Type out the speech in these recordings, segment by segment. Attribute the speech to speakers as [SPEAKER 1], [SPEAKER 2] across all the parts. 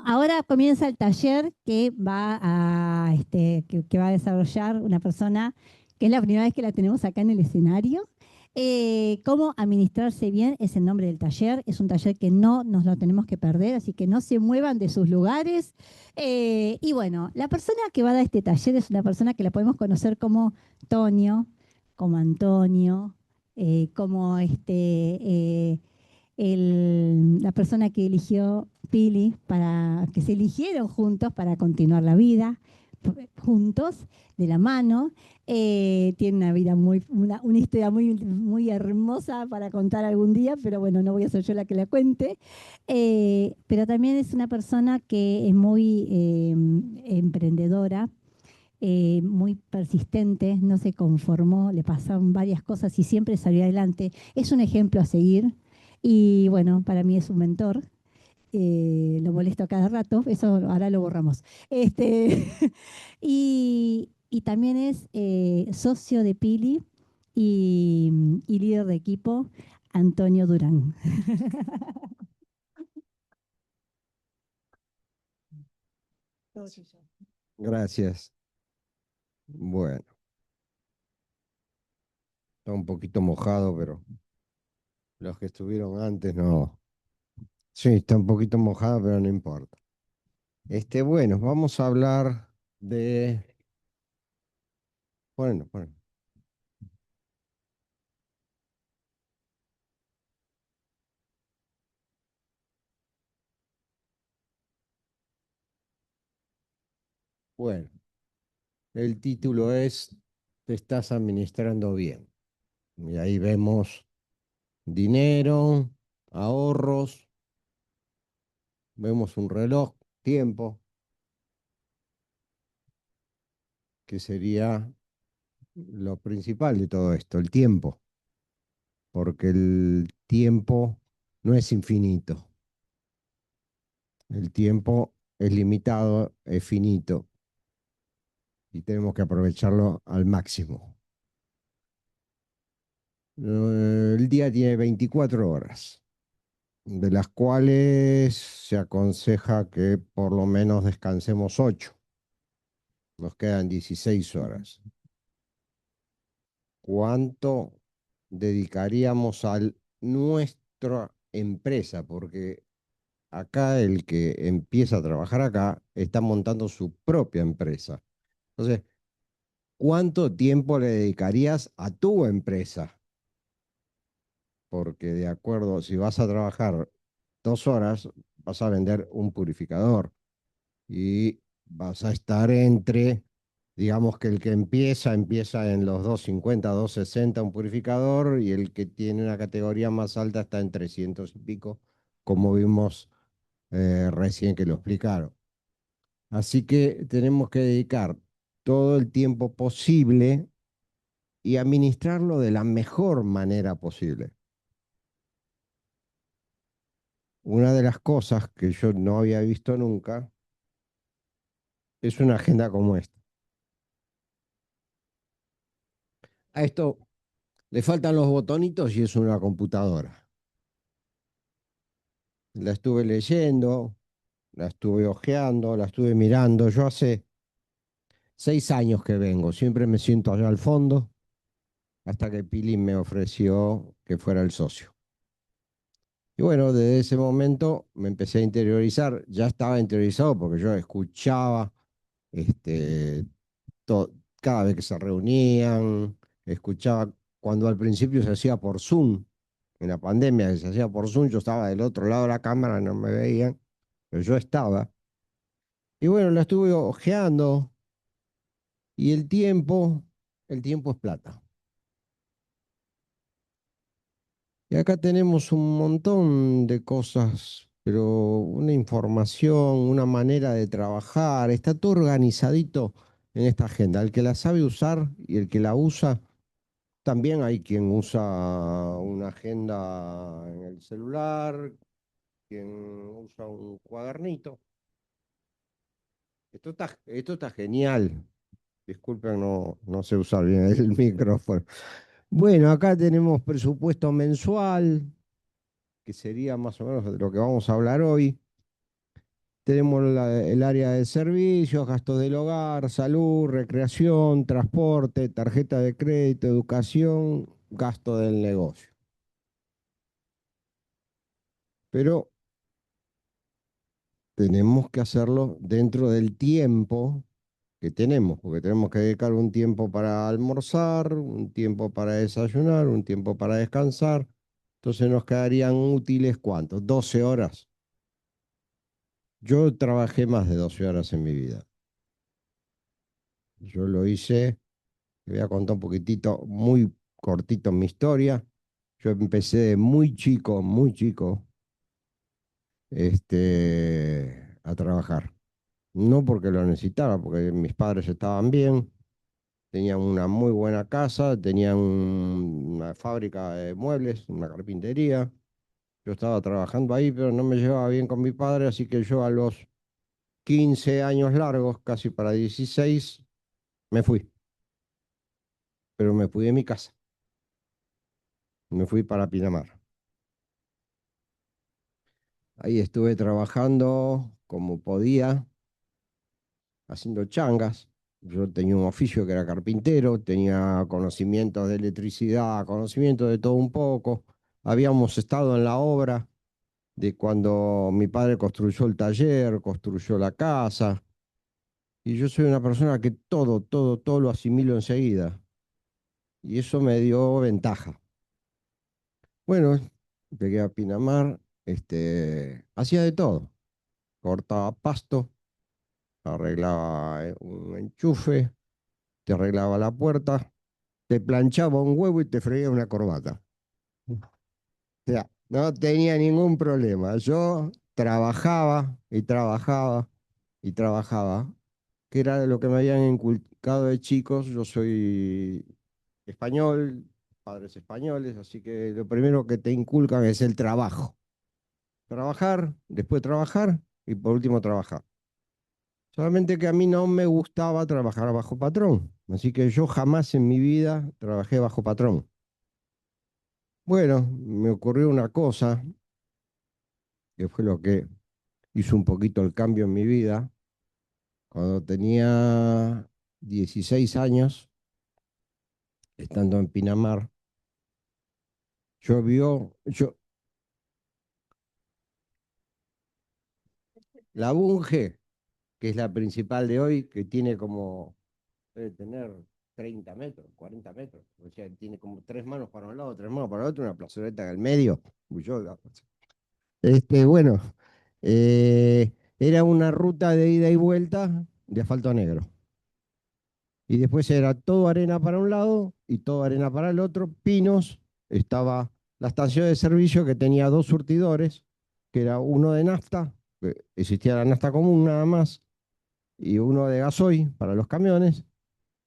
[SPEAKER 1] Ahora comienza el taller que va a desarrollar una persona que es la primera vez que la tenemos acá en el escenario. Cómo administrarse bien es el nombre del taller. Es un taller que no nos lo tenemos que perder, así que no se muevan de sus lugares. Y bueno, la persona que va a dar este taller es una persona que la podemos conocer como Tonio, como Antonio, como la persona que eligió Pili para que se eligieron juntos para continuar la vida juntos de la mano. Tiene una vida una historia muy hermosa para contar algún día, pero bueno, no voy a ser yo la que la cuente. Pero también es una persona que es muy emprendedora, muy persistente, no se conformó, le pasaron varias cosas y siempre salió adelante. Es un ejemplo a seguir y bueno, para mí es un mentor. Lo molesto a cada rato, eso ahora lo borramos. Y también es socio de Pili y líder de equipo, Antonio Durán. Todo tuyo.
[SPEAKER 2] Gracias. Bueno, está un poquito mojado, pero los que estuvieron antes no. Sí, está un poquito mojado, pero no importa. Bueno, vamos a hablar de. Bueno. Bueno, el título es Te estás administrando bien. Y ahí vemos dinero, ahorros, vemos un reloj, tiempo, que sería lo principal de todo esto, el tiempo, porque el tiempo no es infinito. El tiempo es limitado, es finito y tenemos que aprovecharlo al máximo. El día tiene 24 horas, de las cuales se aconseja que por lo menos descansemos 8. Nos quedan 16 horas. ¿Cuánto dedicaríamos a nuestra empresa? Porque acá el que empieza a trabajar acá está montando su propia empresa. Entonces, ¿cuánto tiempo le dedicarías a tu empresa? Porque de acuerdo, si vas a trabajar 2 horas, vas a vender un purificador y vas a estar entre, digamos que el que empieza en los 250, 260 un purificador y el que tiene una categoría más alta está en 300 y pico, como vimos recién que lo explicaron. Así que tenemos que dedicar todo el tiempo posible y administrarlo de la mejor manera posible. Una de las cosas que yo no había visto nunca es una agenda como esta. A esto le faltan los botonitos y es una computadora. La estuve leyendo, la estuve hojeando, la estuve mirando. Yo hace 6 años que vengo, siempre me siento allá al fondo, hasta que Pili me ofreció que fuera el socio. Y bueno, desde ese momento me empecé a interiorizar, ya estaba interiorizado porque yo escuchaba este, cada vez que se reunían, escuchaba cuando al principio se hacía por Zoom, en la pandemia que se hacía por Zoom, yo estaba del otro lado de la cámara, no me veían, pero yo estaba. Y bueno, la estuve ojeando y el tiempo es plata. Y acá tenemos un montón de cosas, pero una información, una manera de trabajar, está todo organizadito en esta agenda. El que la sabe usar y el que la usa, también hay quien usa una agenda en el celular, quien usa un cuadernito. Esto está genial. Disculpen, no sé usar bien el micrófono. Bueno, acá tenemos presupuesto mensual, que sería más o menos de lo que vamos a hablar hoy. tenemos el área de servicios, gastos del hogar, salud, recreación, transporte, tarjeta de crédito, educación, gasto del negocio. Pero tenemos que hacerlo dentro del tiempo que tenemos, porque tenemos que dedicar un tiempo para almorzar, un tiempo para desayunar, un tiempo para descansar. Entonces nos quedarían útiles ¿cuántos? 12 horas. Yo trabajé más de 12 horas en mi vida. Yo lo hice, te voy a contar un poquitito, muy cortito mi historia. Yo empecé de muy chico, a trabajar. No porque lo necesitaba, porque mis padres estaban bien, tenían una muy buena casa, tenían una fábrica de muebles, una carpintería. Yo estaba trabajando ahí, pero no me llevaba bien con mi padre, así que yo a los 15 años largos, casi para 16, me fui. Pero me fui de mi casa, me fui para Pinamar. Ahí estuve trabajando como podía, haciendo changas. Yo tenía un oficio que era carpintero, tenía conocimientos de electricidad, conocimientos de todo un poco. Habíamos estado en la obra de cuando mi padre construyó el taller, construyó la casa. Y yo soy una persona que todo lo asimilo enseguida. Y eso me dio ventaja. Bueno, llegué a Pinamar, hacía de todo. Cortaba pasto, arreglaba un enchufe, te arreglaba la puerta, te planchaba un huevo y te freía una corbata. O sea, no tenía ningún problema. Yo trabajaba y trabajaba y trabajaba, que era lo que me habían inculcado de chicos. Yo soy español, padres españoles, así que lo primero que te inculcan es el trabajo. Trabajar, después trabajar y por último trabajar. Solamente que a mí no me gustaba trabajar bajo patrón, así que yo jamás en mi vida trabajé bajo patrón. Bueno, me ocurrió una cosa que fue lo que hizo un poquito el cambio en mi vida. Cuando tenía 16 años, estando en Pinamar, yo, la Bunge, que es la principal de hoy, que tiene como, debe tener 30 metros, 40 metros, o sea, tiene como tres manos para un lado, tres manos para el otro, una plazoleta en el medio. Uy, bueno, era una ruta de ida y vuelta de asfalto negro. Y después era todo arena para un lado y todo arena para el otro. Pinos, estaba la estación de servicio que tenía dos surtidores, que era uno de nafta, que existía la nafta común nada más, y uno de gasoil para los camiones.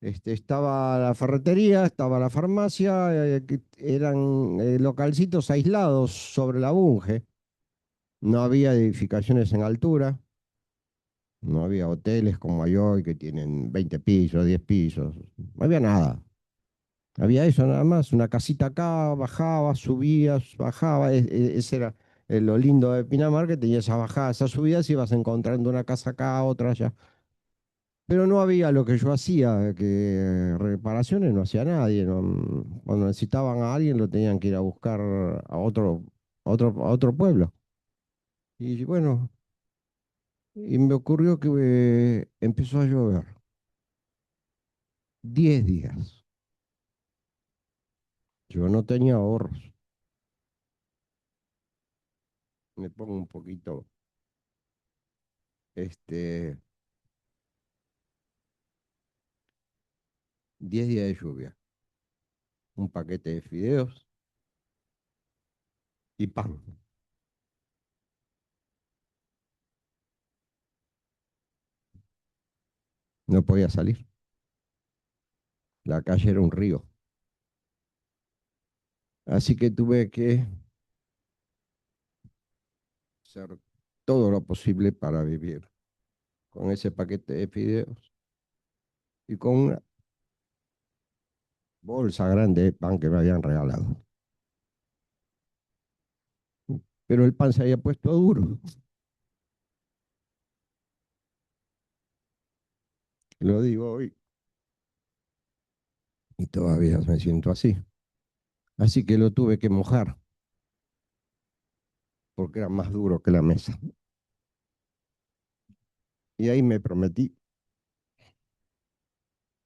[SPEAKER 2] Estaba la ferretería, estaba la farmacia, que eran localcitos aislados sobre la Bunge. No había edificaciones en altura, no había hoteles como hay hoy que tienen 20 pisos, 10 pisos, no había nada. Había eso nada más, una casita acá, bajaba, subías, bajaba. Ese era lo lindo de Pinamar, que tenía esas bajadas, esas subidas, y ibas encontrando una casa acá, otra allá. Pero no había lo que yo hacía, que reparaciones no hacía nadie. Cuando necesitaban a alguien lo tenían que ir a buscar a otro pueblo. Y bueno, y me ocurrió que empezó a llover. 10 días. Yo no tenía ahorros. Me pongo un poquito, este, 10 días de lluvia, un paquete de fideos y pan. No podía salir. La calle era un río. Así que tuve que hacer todo lo posible para vivir con ese paquete de fideos y con una bolsa grande de pan que me habían regalado. Pero el pan se había puesto duro. Lo digo hoy y todavía me siento así. Así que lo tuve que mojar porque era más duro que la mesa. Y ahí me prometí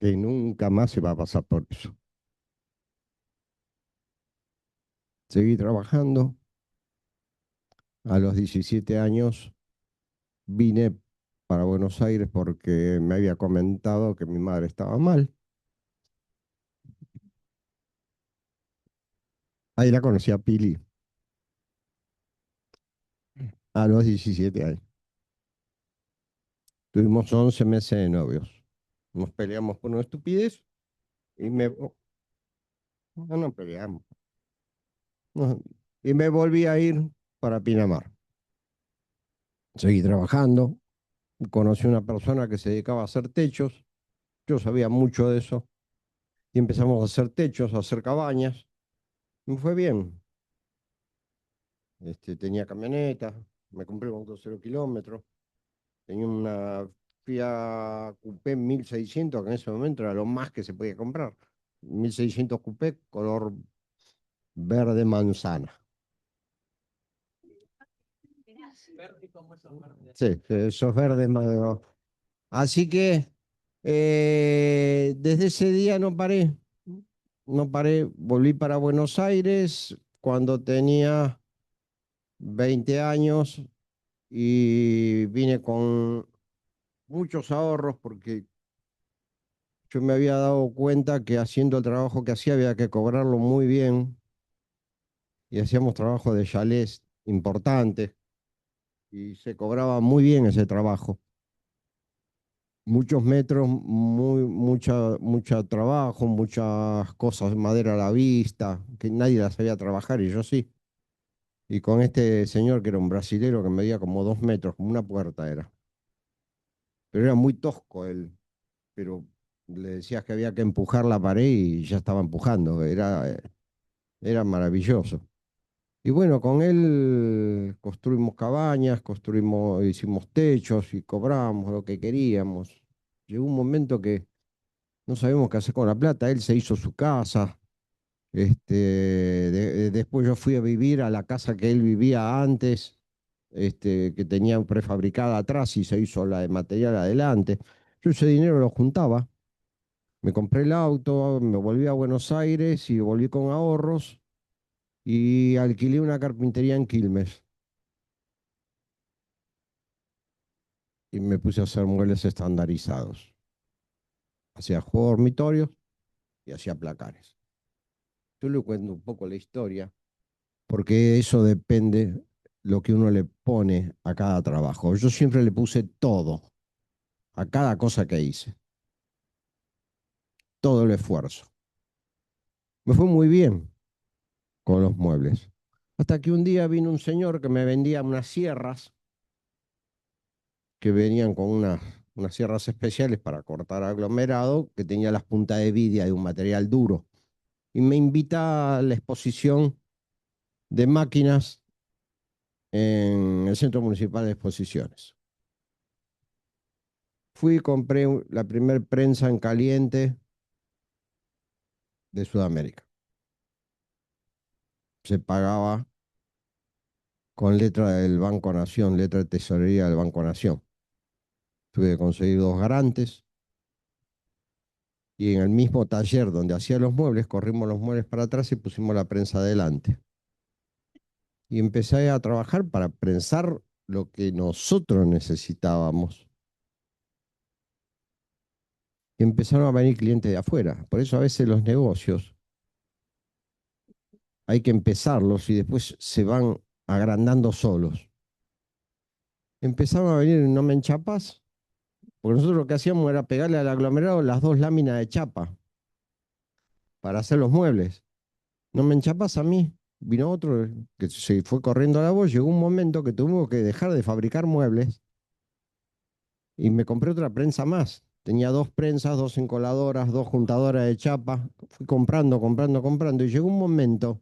[SPEAKER 2] que nunca más se va a pasar por eso. Seguí trabajando. A los 17 años vine para Buenos Aires porque me había comentado que mi madre estaba mal. Ahí la conocí a Pili, a los 17 años. Tuvimos 11 meses de novios. Nos peleamos por una estupidez y no peleamos. No, y me volví a ir para Pinamar. Seguí trabajando. Conocí una persona que se dedicaba a hacer techos. Yo sabía mucho de eso. Y empezamos a hacer techos, a hacer cabañas. Me fue bien. Tenía camioneta, me compré un auto 0 kilómetros, tenía una Fiat Coupé 1600, que en ese momento era lo más que se podía comprar. 1600 Coupé, color verde manzana. Sí, esos verdes. Así que desde ese día no paré, no paré, volví para Buenos Aires cuando tenía 20 años y vine con muchos ahorros porque yo me había dado cuenta que haciendo el trabajo que hacía había que cobrarlo muy bien y hacíamos trabajo de chalés importantes y se cobraba muy bien ese trabajo. Muchos metros, mucha trabajo, muchas cosas, madera a la vista, que nadie las sabía trabajar y yo sí. Y con este señor que era un brasilero que medía como 2 metros, como una puerta era. Pero era muy tosco él, pero le decías que había que empujar la pared y ya estaba empujando. Era maravilloso. Y bueno, con él construimos cabañas, hicimos techos y cobramos lo que queríamos. Llegó un momento que no sabíamos qué hacer con la plata. Él se hizo su casa. Después yo fui a vivir a la casa que él vivía antes, que tenía prefabricada atrás y se hizo la de material adelante. Yo ese dinero lo juntaba. Me compré el auto, me volví a Buenos Aires y volví con ahorros y alquilé una carpintería en Quilmes y me puse a hacer muebles estandarizados. Hacía juegos dormitorios y hacía placares. Yo le cuento un poco la historia porque eso depende lo que uno le pone a cada trabajo. Yo siempre le puse todo a cada cosa que hice, todo el esfuerzo. Me fue muy bien con los muebles. Hasta que un día vino un señor que me vendía unas sierras que venían con unas sierras especiales para cortar aglomerado, que tenía las puntas de vidia de un material duro. Y me invita a la exposición de máquinas en el Centro Municipal de Exposiciones. Fui y compré la primer prensa en caliente de Sudamérica. Se pagaba con letra del Banco Nación, letra de tesorería del Banco Nación. Tuve que conseguir 2 garantes y en el mismo taller donde hacía los muebles, corrimos los muebles para atrás y pusimos la prensa adelante. Y empecé a trabajar para prensar lo que nosotros necesitábamos. Y empezaron a venir clientes de afuera. Por eso a veces los negocios hay que empezarlos y después se van agrandando solos. Empezaron a venir, ¿no me enchapas? Porque nosotros lo que hacíamos era pegarle al aglomerado las 2 láminas de chapa para hacer los muebles. ¿No me enchapas a mí? Vino otro que se fue corriendo a la voz. Llegó un momento que tuvimos que dejar de fabricar muebles y me compré otra prensa más. Tenía 2 prensas, 2 encoladoras, 2 juntadoras de chapa. Fui comprando, comprando, comprando. Y llegó un momento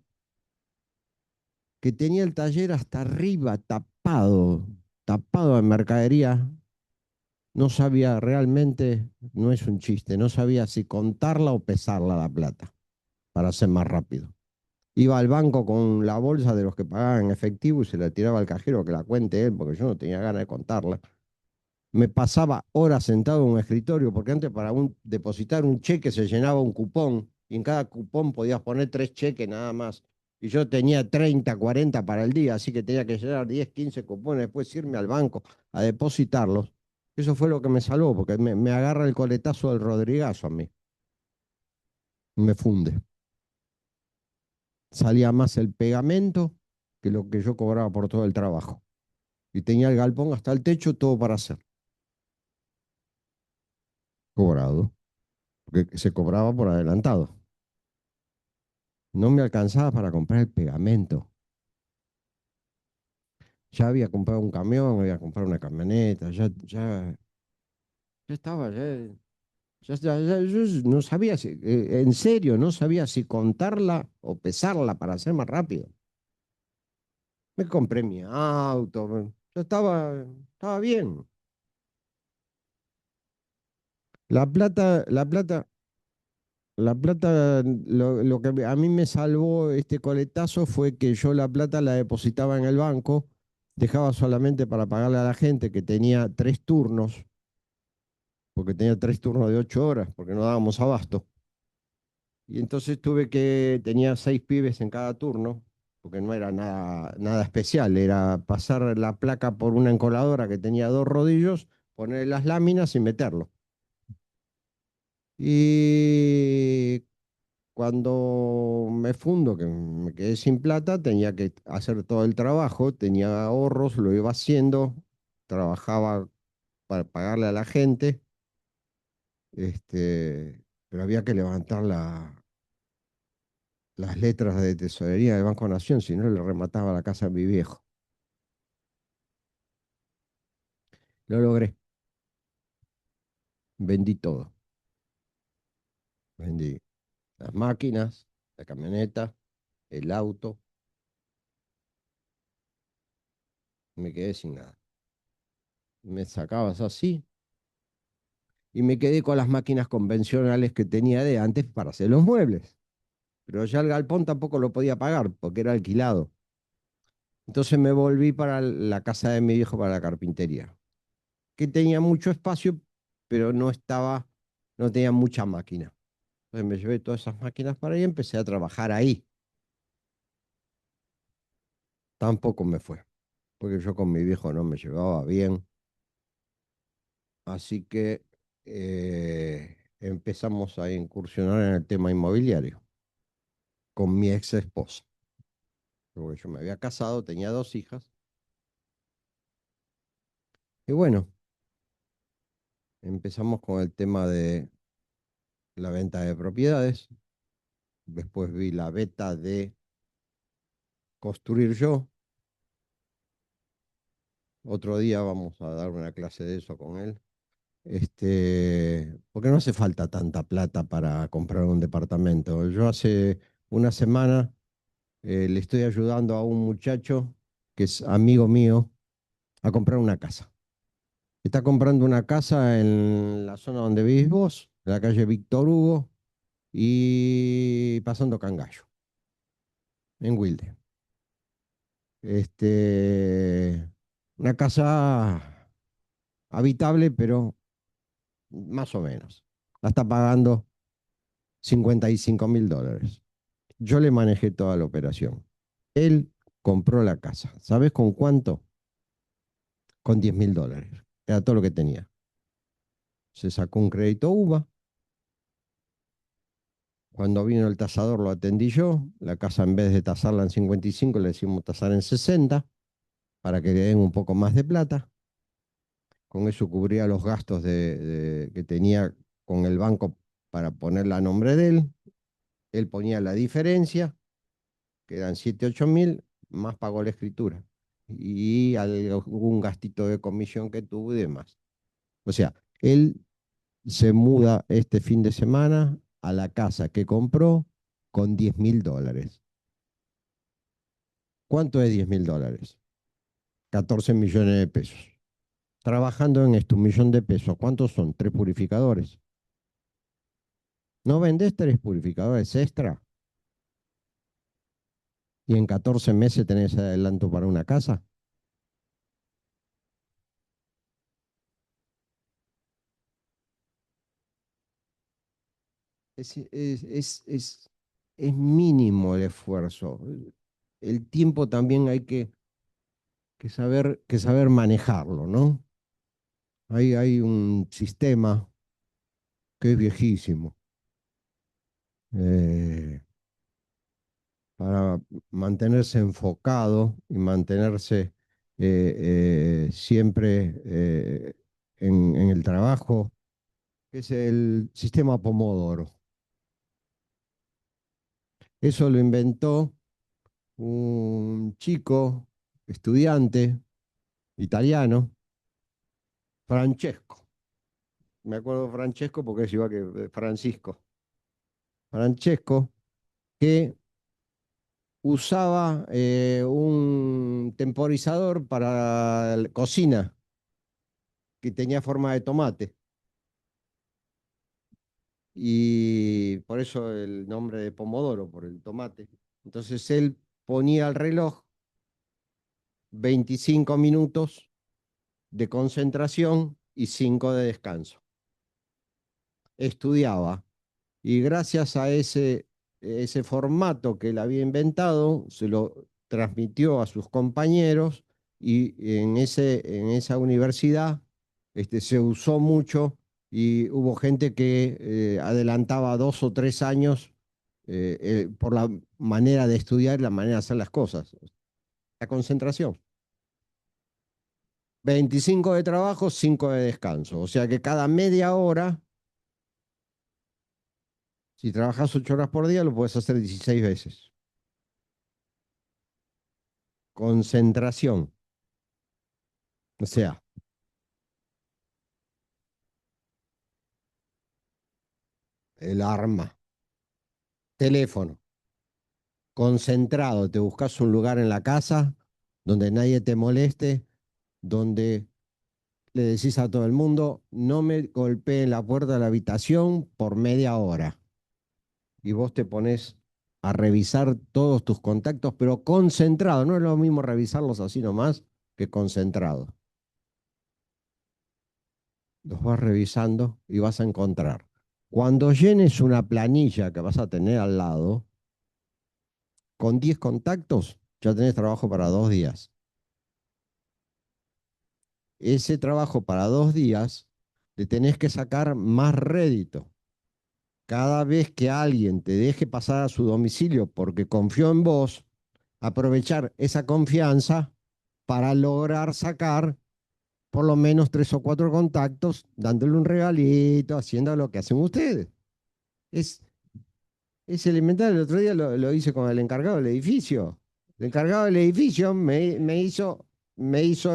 [SPEAKER 2] que tenía el taller hasta arriba, tapado, tapado de mercadería. No sabía realmente, no es un chiste, no sabía si contarla o pesarla la plata para ser más rápido. Iba al banco con la bolsa de los que pagaban en efectivo y se la tiraba al cajero que la cuente él, porque yo no tenía ganas de contarla. Me pasaba horas sentado en un escritorio, porque antes para depositar un cheque se llenaba un cupón y en cada cupón podías poner 3 cheques nada más. Y yo tenía 30, 40 para el día, así que tenía que llenar 10, 15 cupones, después irme al banco a depositarlos. Eso fue lo que me salvó, porque me agarra el coletazo del Rodrigazo a mí. Me funde. Salía más el pegamento que lo que yo cobraba por todo el trabajo. Y tenía el galpón hasta el techo, todo para hacer. Cobrado, porque se cobraba por adelantado. No me alcanzaba para comprar el pegamento. Ya había comprado un camión, había comprado una camioneta, ya estaba, yo no sabía si, en serio, no sabía si contarla o pesarla para hacer más rápido. Me compré mi auto, yo estaba bien. La plata, lo que a mí me salvó este coletazo fue que yo la plata la depositaba en el banco, dejaba solamente para pagarle a la gente que tenía 3 turnos, porque tenía 3 turnos de 8 horas, porque no dábamos abasto. Y entonces tenía 6 pibes en cada turno, porque no era nada especial, era pasar la placa por una encoladora que tenía 2 rodillos, poner las láminas y meterlo. Y cuando me fundo, que me quedé sin plata, tenía que hacer todo el trabajo, tenía ahorros, lo iba haciendo, trabajaba para pagarle a la gente, pero había que levantar las letras de tesorería del Banco Nación, si no le remataba la casa a mi viejo. Lo logré, vendí todo, vendí las máquinas, la camioneta, el auto, me quedé sin nada. Me sacabas así y me quedé con las máquinas convencionales que tenía de antes para hacer los muebles. Pero ya el galpón tampoco lo podía pagar porque era alquilado. Entonces me volví para la casa de mi viejo para la carpintería, que tenía mucho espacio, pero no tenía mucha máquina. Entonces me llevé todas esas máquinas para ahí y empecé a trabajar ahí. Tampoco me fue, porque yo con mi viejo no me llevaba bien. Así que empezamos a incursionar en el tema inmobiliario con mi ex esposa. Porque yo me había casado, tenía 2 hijas. Y bueno, empezamos con el tema de la venta de propiedades. Después vi la beta de construir yo. Otro día vamos a dar una clase de eso con él. Porque no hace falta tanta plata para comprar un departamento. Yo hace una semana le estoy ayudando a un muchacho que es amigo mío a comprar una casa. Está comprando una casa en la zona donde vivís vos, en la calle Víctor Hugo y pasando Cangallo, en Wilde. Una casa habitable, pero más o menos. La está pagando $55.000. Yo le manejé toda la operación. Él compró la casa. ¿Sabes con cuánto? Con $10.000. Era todo lo que tenía. Se sacó un crédito UVA. Cuando vino el tasador lo atendí yo. La casa en vez de tasarla en 55 le decimos tasar en 60 para que le den un poco más de plata. Con eso cubría los gastos que tenía con el banco para ponerla a nombre de él. Él ponía la diferencia, que eran 7, 8 mil, más pagó la escritura. Y algún gastito de comisión que tuvo y demás. O sea, él se muda este fin de semana a la casa que compró con $10.000. ¿Cuánto es $10.000? 14 millones de pesos. trabajando en esto, 1.000.000 de pesos. ¿Cuántos son? 3 purificadores. ¿No vendés 3 purificadores extra? ¿Y en 14 meses tenés adelanto para una casa? Es mínimo el esfuerzo. El tiempo también hay que saber manejarlo, ¿no? Hay un sistema que es viejísimo eh, para mantenerse enfocado y mantenerse siempre en el trabajo, que es el sistema Pomodoro. Eso lo inventó un chico, estudiante, italiano, Francesco. Me acuerdo de Francesco porque es igual que Francisco. Francesco, que usaba un temporizador para la cocina que tenía forma de tomate. Y por eso el nombre de Pomodoro, por el tomate. Entonces él ponía el reloj 25 minutos de concentración y 5 de descanso. Estudiaba y gracias a ese formato que él había inventado, se lo transmitió a sus compañeros y en esa universidad se usó mucho y hubo gente que adelantaba 2 o 3 años por la manera de estudiar y la manera de hacer las cosas. La concentración. 25 de trabajo, 5 de descanso. O sea que cada media hora, si trabajas 8 horas por día, lo puedes hacer 16 veces. Concentración. O sea, el arma. Teléfono. Concentrado. Te buscas un lugar en la casa donde nadie te moleste, donde le decís a todo el mundo, no me golpeen la puerta de la habitación por media hora. Y vos te pones a revisar todos tus contactos, pero concentrado. No es lo mismo revisarlos así nomás que concentrado. Los vas revisando y vas a encontrar. Cuando llenes una planilla que vas a tener al lado, con 10 contactos, ya tenés trabajo para 2 días. Ese trabajo para 2 días le tenés que sacar más rédito. Cada vez que alguien te deje pasar a su domicilio porque confió en vos, aprovechar esa confianza para lograr sacar por lo menos 3 o 4 contactos, dándole un regalito, haciendo lo que hacen ustedes. Es, es elemental. El otro día lo hice con el encargado del edificio. El encargado del edificio me hizo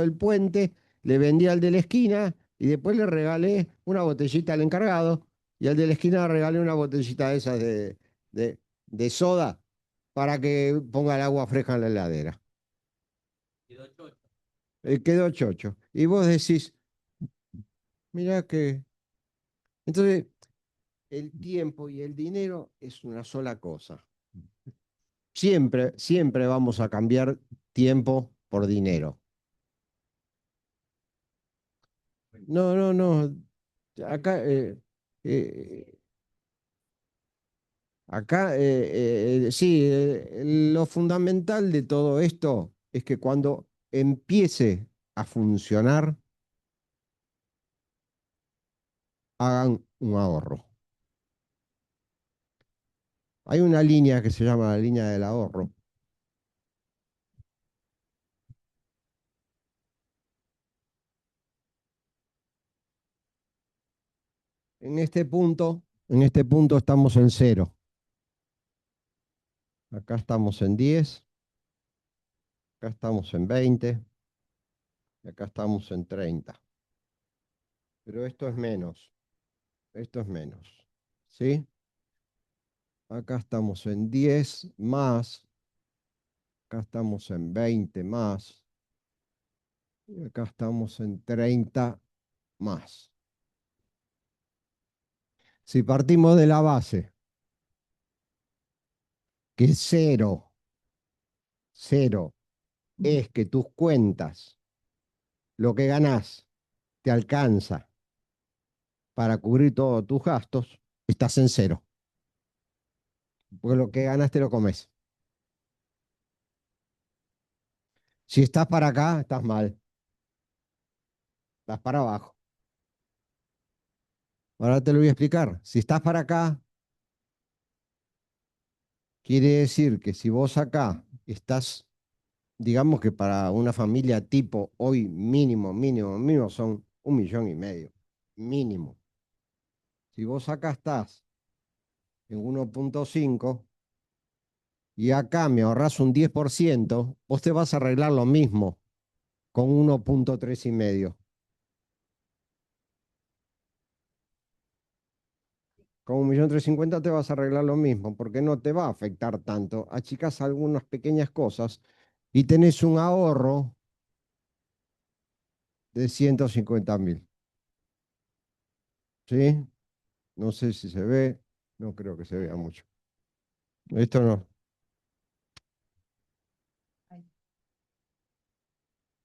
[SPEAKER 2] el puente, le vendí al de la esquina y después le regalé una botellita al encargado y al de la esquina le regalé una botellita de esas de soda para que ponga el agua fresca en la heladera. Quedó chocho. Y vos decís, mirá que... Entonces, el tiempo y el dinero es una sola cosa. Siempre, siempre vamos a cambiar tiempo por dinero. No, no, no. Acá, eh, sí, lo fundamental de todo esto es que cuando empiece a funcionar, hagan un ahorro. Hay una línea que se llama la línea del ahorro. En este punto estamos en 0. Acá estamos en 10, acá estamos en 20 y acá estamos en 30. Pero esto es menos, esto es menos. ¿Sí? Acá estamos en 10 más, acá estamos en 20 más, Y acá estamos en 30 más. Si partimos de la base, que cero es que tus cuentas, lo que ganás, te alcanza para cubrir todos tus gastos, estás en cero. Porque lo que ganas te lo comes. Si estás para acá, estás mal. Estás para abajo. Ahora te lo voy a explicar. Si estás para acá, quiere decir que si vos acá estás, digamos que para una familia tipo hoy mínimo son 1,5 millones. Mínimo. Si vos acá estás en 1,5 y acá me ahorras un 10%, vos te vas a arreglar lo mismo con 1,3 y medio. Con 1,350,000 te vas a arreglar lo mismo, porque no te va a afectar tanto. Achicás algunas pequeñas cosas y tenés un ahorro de 150,000. ¿Sí? No sé si se ve, no creo que se vea mucho. Esto no.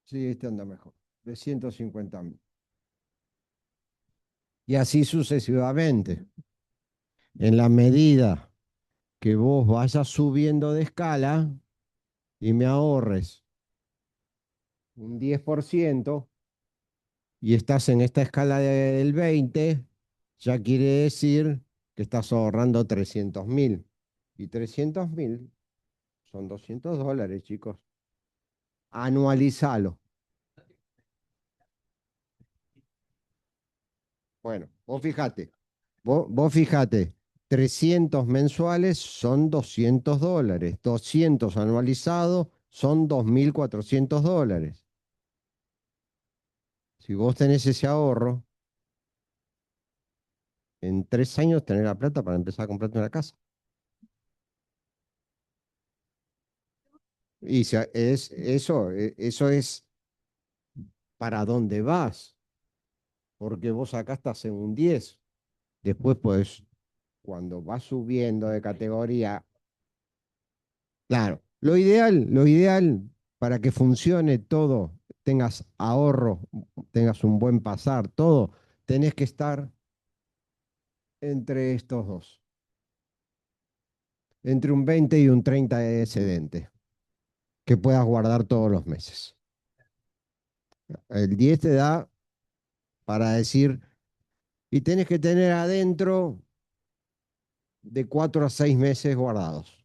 [SPEAKER 2] Sí, este anda mejor. De 150,000. Y así sucesivamente. En la medida que vos vayas subiendo de escala y me ahorres un 10% y estás en esta escala del 20, ya quiere decir que estás ahorrando 300,000. Y 300,000 son $200, chicos. Anualizalo. Bueno, vos fijate, 300 mensuales son $200, 200 anualizados son $2,400. Si vos tenés ese ahorro, en 3 años tenés la plata para empezar a comprarte una casa. Y eso es para dónde vas, porque vos acá estás en un 10. Después, pues, cuando vas subiendo de categoría, claro, lo ideal para que funcione todo, tengas ahorro, tengas un buen pasar, todo, tenés que estar entre estos dos, entre un 20 y un 30 de excedente, que puedas guardar todos los meses. El 10 te da para decir, y tenés que tener adentro de 4 a 6 meses guardados.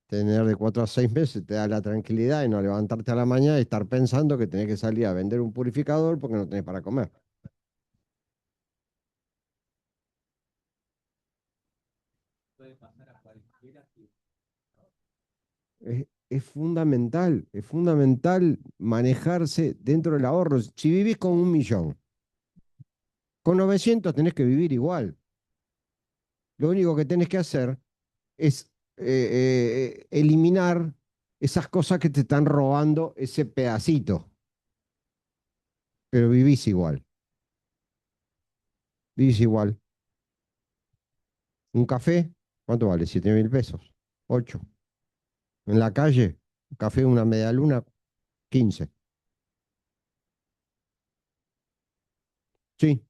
[SPEAKER 2] Tener de 4 a 6 meses te da la tranquilidad y no levantarte a la mañana y estar pensando que tenés que salir a vender un purificador porque no tenés para comer. Es fundamental manejarse dentro del ahorro. Si vivís con 1 millón, con 900 tenés que vivir igual. Lo único que tenés que hacer es eliminar esas cosas que te están robando ese pedacito, pero vivís igual. Vivís igual. Un café, ¿cuánto vale? 7.000 pesos. 8. En la calle, un café, una media luna, 15. Sí,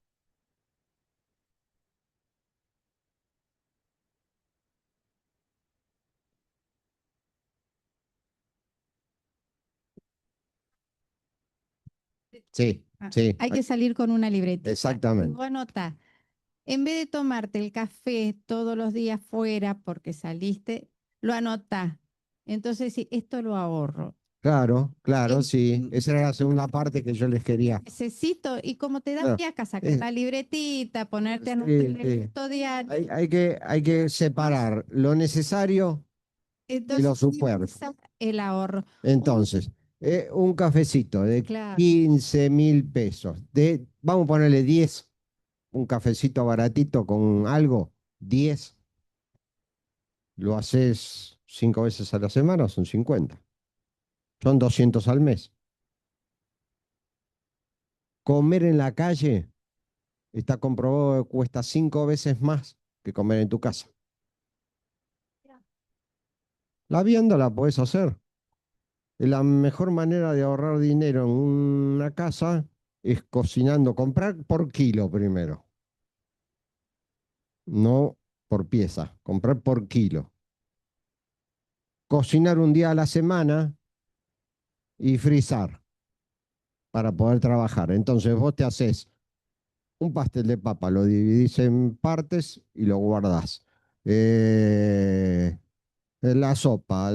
[SPEAKER 2] sí, sí,
[SPEAKER 3] Hay que salir con una libretita.
[SPEAKER 2] exactamente.
[SPEAKER 3] Vos anotás, en vez de tomarte el café todos los días fuera porque saliste, lo anotás. Entonces, sí, esto lo ahorro.
[SPEAKER 2] Claro, claro,
[SPEAKER 3] En-
[SPEAKER 2] sí. Esa era la segunda parte que yo les quería.
[SPEAKER 3] Necesito, y como te da
[SPEAKER 2] Claro,
[SPEAKER 3] fiaca sacar
[SPEAKER 2] es-
[SPEAKER 3] la libretita, ponerte a anotar
[SPEAKER 2] sí,
[SPEAKER 3] el
[SPEAKER 2] sí.
[SPEAKER 3] gasto diario,
[SPEAKER 2] Hay que separar lo necesario y lo
[SPEAKER 3] entonces
[SPEAKER 2] superfluo.
[SPEAKER 3] el ahorro.
[SPEAKER 2] Entonces, un cafecito de
[SPEAKER 3] Claro,
[SPEAKER 2] 15.000 pesos, vamos a ponerle 10, un cafecito baratito con algo, 10, lo haces 5 veces a la semana son 50. Son 200 al mes. Comer en la calle está comprobado que cuesta 5 veces más que comer en tu casa. La vianda la podés hacer. La mejor manera de ahorrar dinero en una casa es cocinando, comprar por kilo primero, no por pieza, comprar por kilo. Cocinar un día a la semana y frizar para poder trabajar. Entonces vos te haces un pastel de papa, lo dividís en partes y lo guardás. La sopa,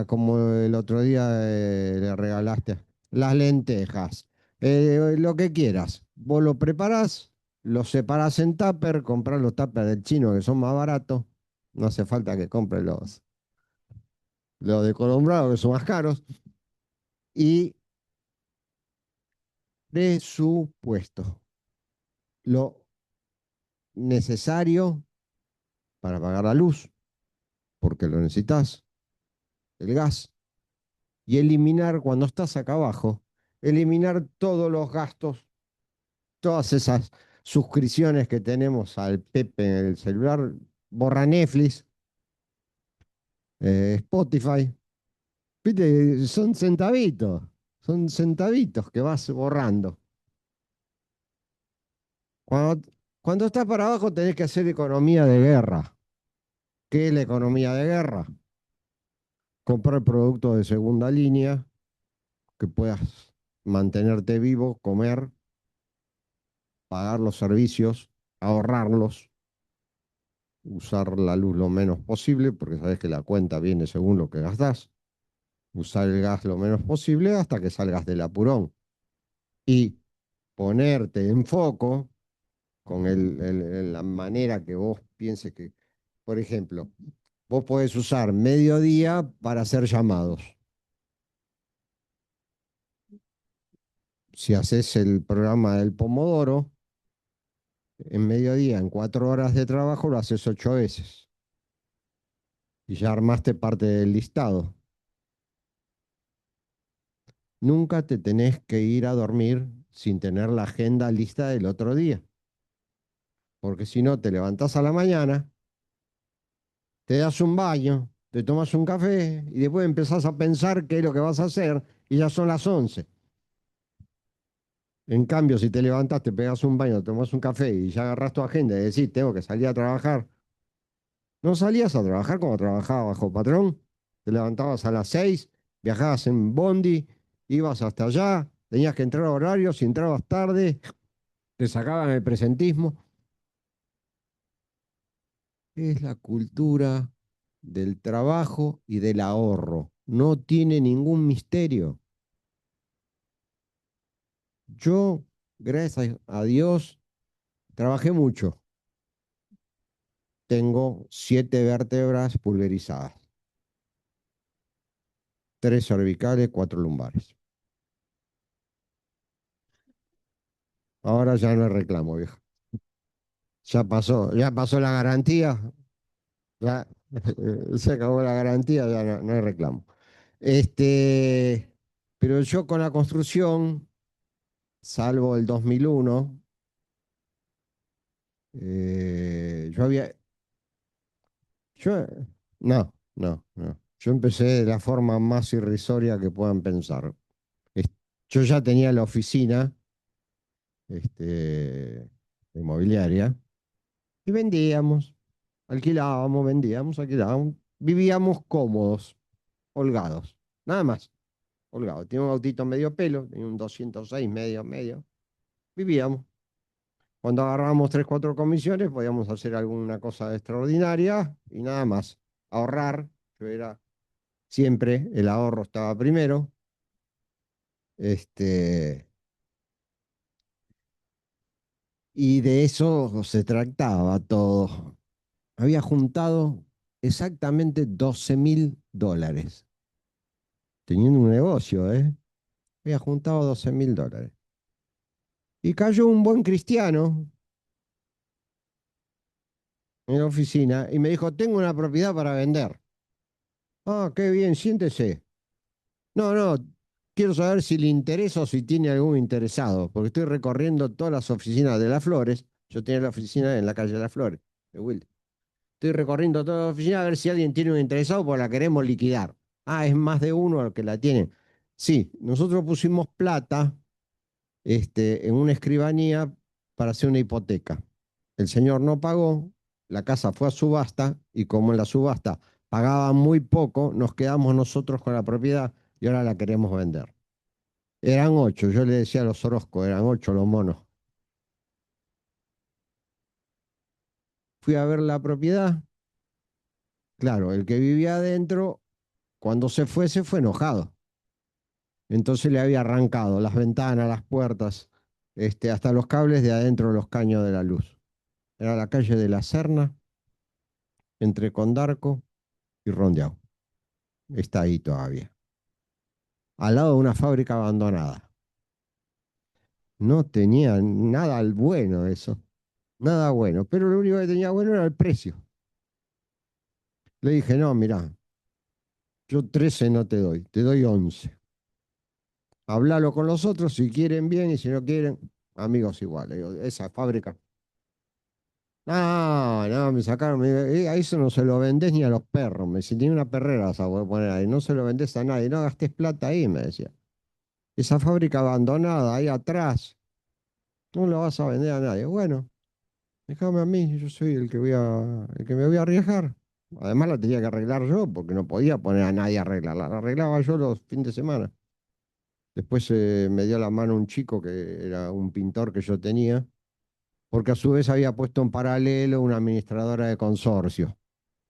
[SPEAKER 2] como el otro día le regalaste, las lentejas, lo que quieras. Vos lo preparás, lo separás en tupper, comprás los tuppers del chino que son más baratos. No hace falta que compres los de colombrado que son más caros. Y presupuesto. Lo necesario para pagar la luz, porque lo necesitas, el gas, y eliminar, cuando estás acá abajo, eliminar todos los gastos, todas esas suscripciones que tenemos al Pepe en el celular, borra Netflix, Spotify, viste, son centavitos que vas borrando. Cuando, cuando estás para abajo tenés que hacer economía de guerra. ¿Qué es la economía de guerra? Comprar productos de segunda línea que puedas mantenerte vivo, comer, pagar los servicios, ahorrarlos, usar la luz lo menos posible, porque sabes que la cuenta viene según lo que gastás, usar el gas lo menos posible hasta que salgas del apurón y ponerte en foco con la manera que vos pienses que, por ejemplo, vos podés usar mediodía para hacer llamados. Si haces el programa del Pomodoro, en mediodía, en 4 horas de trabajo, lo haces 8 veces. Y ya armaste parte del listado. Nunca te tenés que ir a dormir sin tener la agenda lista del otro día. Porque si no, te levantás a la mañana, te das un baño, te tomas un café y después empezás a pensar qué es lo que vas a hacer y ya son las 11. En cambio, si te levantás, te pegas un baño, te tomas un café y ya agarrás tu agenda y decís, tengo que salir a trabajar. No salías a trabajar como trabajaba bajo patrón. Te levantabas a las 6, viajabas en bondi, ibas hasta allá, tenías que entrar a horario, si entrabas tarde, te sacaban el presentismo. Es la cultura del trabajo y del ahorro. No tiene ningún misterio. Yo, gracias a Dios, trabajé mucho. Tengo 7 vértebras pulverizadas, 3 cervicales, 4 lumbares. Ahora ya no reclamo, viejo. Ya pasó la garantía, ya se acabó la garantía, ya no hay reclamo. Pero yo con la construcción, salvo el 2001, yo había, yo, no. Yo empecé de la forma más irrisoria que puedan pensar. Es- Yo ya tenía la oficina, este, inmobiliaria, y vendíamos. Alquilábamos, vendíamos, alquilábamos. Vivíamos cómodos, holgados. Nada más, holgados. Tenía un autito medio pelo, tenía un 206 medio. Vivíamos. Cuando agarrábamos 3, 4 comisiones, podíamos hacer alguna cosa extraordinaria y nada más. Ahorrar, yo era siempre, el ahorro estaba primero. Este, y de eso se trataba todo. Había juntado exactamente $12.000. Teniendo un negocio, ¿eh? Había juntado $12.000. Y cayó un buen cristiano en la oficina y me dijo, tengo una propiedad para vender. Ah, qué bien, siéntese. No, no, quiero saber si le interesa o si tiene algún interesado, porque estoy recorriendo todas las oficinas de Las Flores. Yo tenía la oficina en la calle de Las Flores, de Wilde. Estoy recorriendo todas las oficinas a ver si alguien tiene un interesado porque la queremos liquidar. Ah, es más de uno el que la tiene. Sí, nosotros pusimos plata en una escribanía para hacer una hipoteca. El señor no pagó, la casa fue a subasta y como en la subasta pagaban muy poco, nos quedamos nosotros con la propiedad y ahora la queremos vender. Eran 8, yo le decía a los Orozco, eran 8 los monos. Fui a ver la propiedad, claro, el que vivía adentro, cuando se fue enojado. Entonces le había arrancado las ventanas, las puertas, hasta los cables de adentro, los caños de la luz. Era la calle de la Serna, entre Condarco y Rondeau. Está ahí todavía. Al lado de una fábrica abandonada. No tenía nada al bueno eso. Nada bueno. Pero lo único que tenía bueno era el precio. Le dije, no, mirá, yo 13 no te doy 11. Hablalo con los otros, si quieren bien y si no quieren, amigos igual. Le digo, esa fábrica. No, no, me sacaron, me dijo, a eso no se lo vendés ni a los perros. Me decía, tiene una perrera vas a poder poner ahí, no se lo vendés a nadie, no gastes plata ahí, me decía. Esa fábrica abandonada ahí atrás, no la vas a vender a nadie. Bueno, déjame a mí, yo soy el que me voy a arriesgar. Además la tenía que arreglar yo, porque no podía poner a nadie a arreglarla. La arreglaba yo los fines de semana. Después me dio la mano un chico que era un pintor que yo tenía, porque a su vez había puesto en paralelo una administradora de consorcio.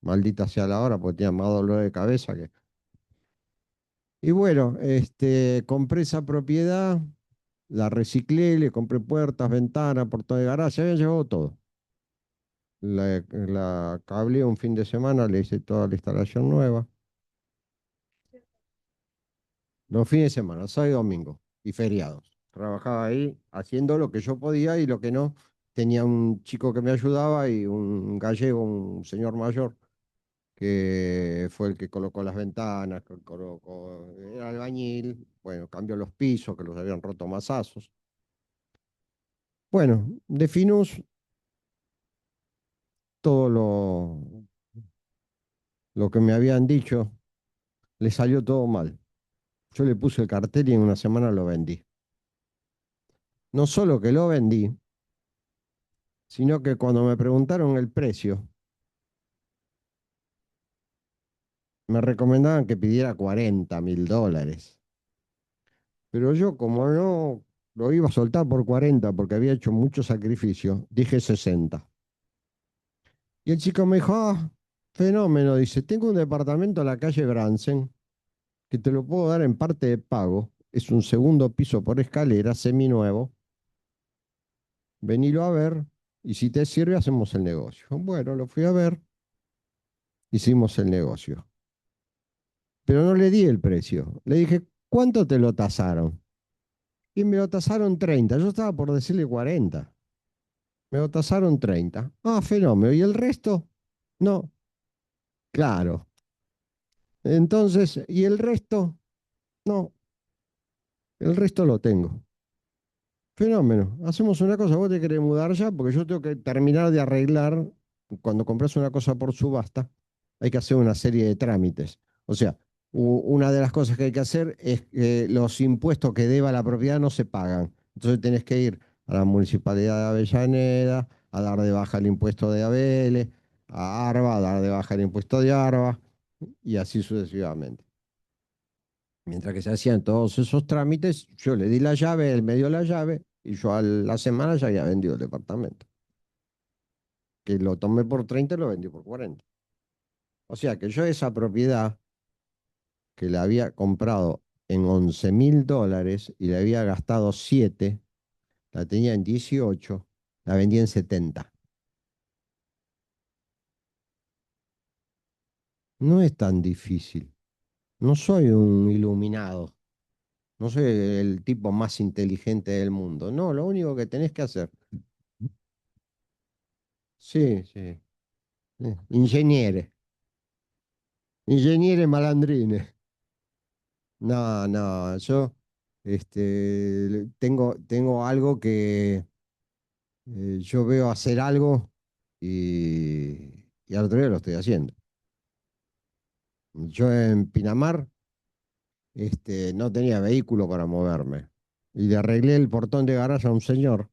[SPEAKER 2] Maldita sea la hora, porque tenía más dolor de cabeza que. Y bueno, compré esa propiedad, la reciclé, le compré puertas, ventanas, portón de garaje, había llevado todo. La cableé un fin de semana, le hice toda la instalación nueva. Los fines de semana, sábado y domingo, y feriados. Trabajaba ahí haciendo lo que yo podía y lo que no. Tenía un chico que me ayudaba y un gallego, un señor mayor, que fue el que colocó las ventanas, que colocó, era albañil, bueno, cambió los pisos, que los habían roto mazazos. Bueno, de Finus, todo lo que me habían dicho, le salió todo mal. Yo le puse el cartel y en una semana lo vendí. No solo que lo vendí, sino que cuando me preguntaron el precio, me recomendaban que pidiera $40.000. Pero yo, como no lo iba a soltar por 40 porque había hecho mucho sacrificio, dije 60. Y el chico me dijo, ah, fenómeno, dice, tengo un departamento en la calle Bransen que te lo puedo dar en parte de pago. Es un segundo piso por escalera, seminuevo. Venilo a ver y si te sirve hacemos el negocio. Bueno, lo fui a ver, hicimos el negocio. Pero no le di el precio. Le dije, ¿cuánto te lo tasaron? Y me lo tasaron 30. Yo estaba por decirle 40. Me lo tasaron 30. Ah, fenómeno. ¿Y el resto? No, claro. Entonces, ¿y el resto? No, el resto lo tengo. Fenómeno. Hacemos una cosa, vos te querés mudar ya, porque yo tengo que terminar de arreglar, cuando compras una cosa por subasta, hay que hacer una serie de trámites. O sea, una de las cosas que hay que hacer es que los impuestos que deba la propiedad no se pagan. Entonces tenés que ir a la Municipalidad de Avellaneda, a dar de baja el impuesto de Abeles, a Arba, a dar de baja el impuesto de Arba, y así sucesivamente. Mientras que se hacían todos esos trámites, yo le di la llave, él me dio la llave y yo a la semana ya había vendido el departamento. Que lo tomé por 30 y lo vendí por 40. O sea que yo esa propiedad que la había comprado en $11.000 y le había gastado 7, la tenía en 18, la vendí en 70. No es tan difícil. No soy un iluminado. No soy el tipo más inteligente del mundo. No, lo único que tenés que hacer. Sí, sí. Ingeniere. Ingenieros malandrines. No, no, yo tengo algo que yo veo hacer algo y al otro día lo estoy haciendo. Yo en Pinamar no tenía vehículo para moverme y le arreglé el portón de garaje a un señor.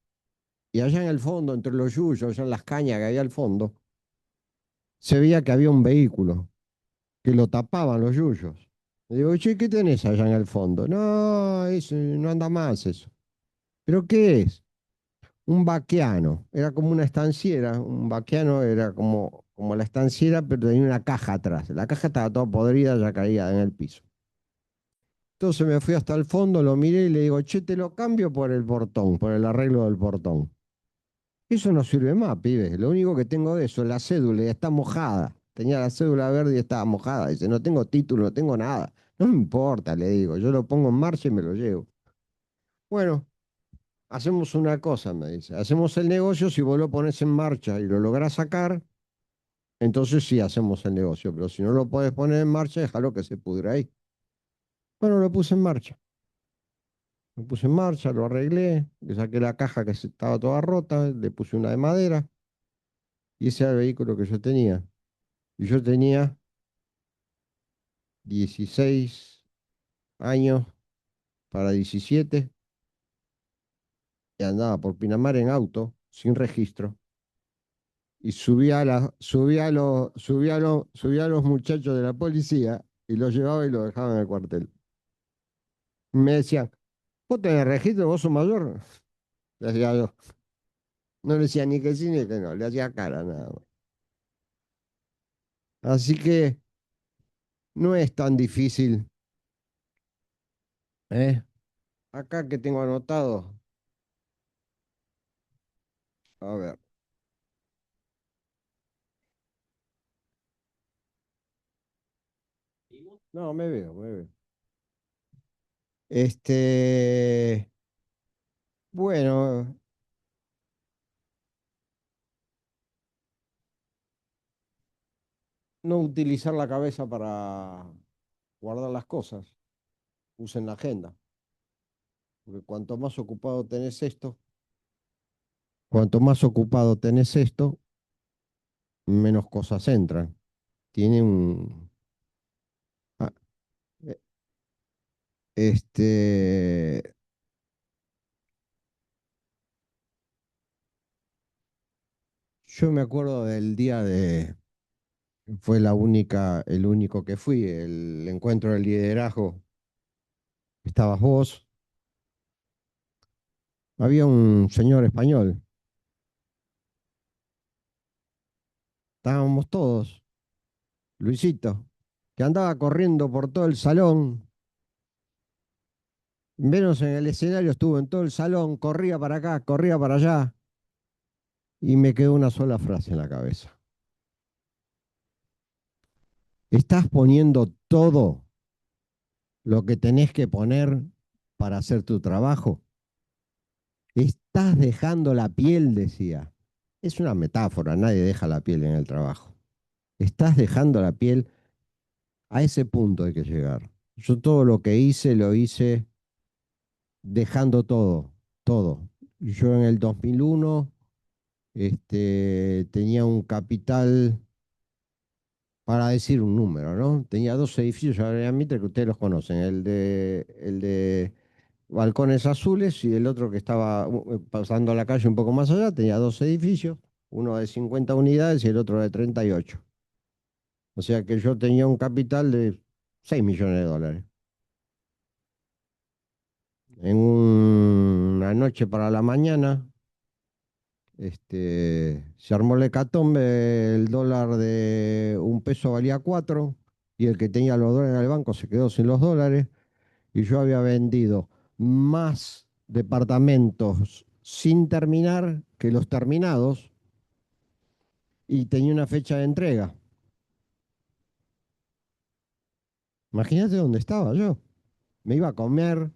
[SPEAKER 2] Y allá en el fondo, entre los yuyos, allá en las cañas que había al fondo, se veía que había un vehículo que lo tapaban los yuyos. Le digo, che, ¿qué tenés allá en el fondo? No, eso, no anda más eso. ¿Pero qué es? Un vaqueano. Era como una estanciera. Un vaqueano era como la estanciera, pero tenía una caja atrás. La caja estaba toda podrida, ya caía en el piso. Entonces me fui hasta el fondo, lo miré y le digo, che, te lo cambio por el portón, por el arreglo del portón. Eso no sirve más, pibe. Lo único que tengo de eso es la cédula y está mojada. Tenía la cédula verde y estaba mojada. Dice, no tengo título, no tengo nada. No me importa, le digo. Yo lo pongo en marcha y me lo llevo. Bueno, hacemos una cosa, me dice. Hacemos el negocio si vos lo pones en marcha y lo lográs sacar, entonces sí hacemos el negocio. Pero si no lo podés poner en marcha, déjalo que se pudra ahí. Bueno, lo puse en marcha. Lo puse en marcha, lo arreglé, le saqué la caja que estaba toda rota, le puse una de madera y ese era el vehículo que yo tenía. Y yo tenía 16 años para 17 y andaba por Pinamar en auto, sin registro. Y subía a los muchachos de la policía y los llevaba y los dejaba en el cuartel. Me decían, ¿vos tenés registro? ¿Vos sos mayor? Le decía yo. No le decía ni que sí ni que no, le hacía cara nada más. Así que no es tan difícil, ¿eh? Acá que tengo anotado, a ver. No, me veo, me veo. Bueno, no utilizar la cabeza para guardar las cosas. Usen la agenda. Porque cuanto más ocupado tenés esto, menos cosas entran. Tiene un... ah, eh, Este, yo me acuerdo del día fue el único que fui, el encuentro del liderazgo. Estabas vos, había un señor español, estábamos todos, Luisito, que andaba corriendo por todo el salón, menos en el escenario, estuvo en todo el salón, corría para acá, corría para allá, y me quedó una sola frase en la cabeza. Estás poniendo todo lo que tenés que poner para hacer tu trabajo. Estás dejando la piel, decía. Es una metáfora, nadie deja la piel en el trabajo. Estás dejando la piel, a ese punto hay que llegar. Yo todo lo que hice, lo hice dejando todo, todo. Yo en el 2001 tenía un capital, para decir un número, ¿no? Tenía dos edificios en Mitre que ustedes los conocen, el de balcones azules y el otro que estaba pasando a la calle un poco más allá, tenía dos edificios, uno de 50 unidades y el otro de 38. O sea que yo tenía un capital de 6 millones de dólares. En una noche para la mañana, se armó el hecatombe, el dólar de un peso valía 4 y el que tenía los dólares en el banco se quedó sin los dólares y yo había vendido más departamentos sin terminar que los terminados y tenía una fecha de entrega. Imagínate dónde estaba yo. Me iba a comer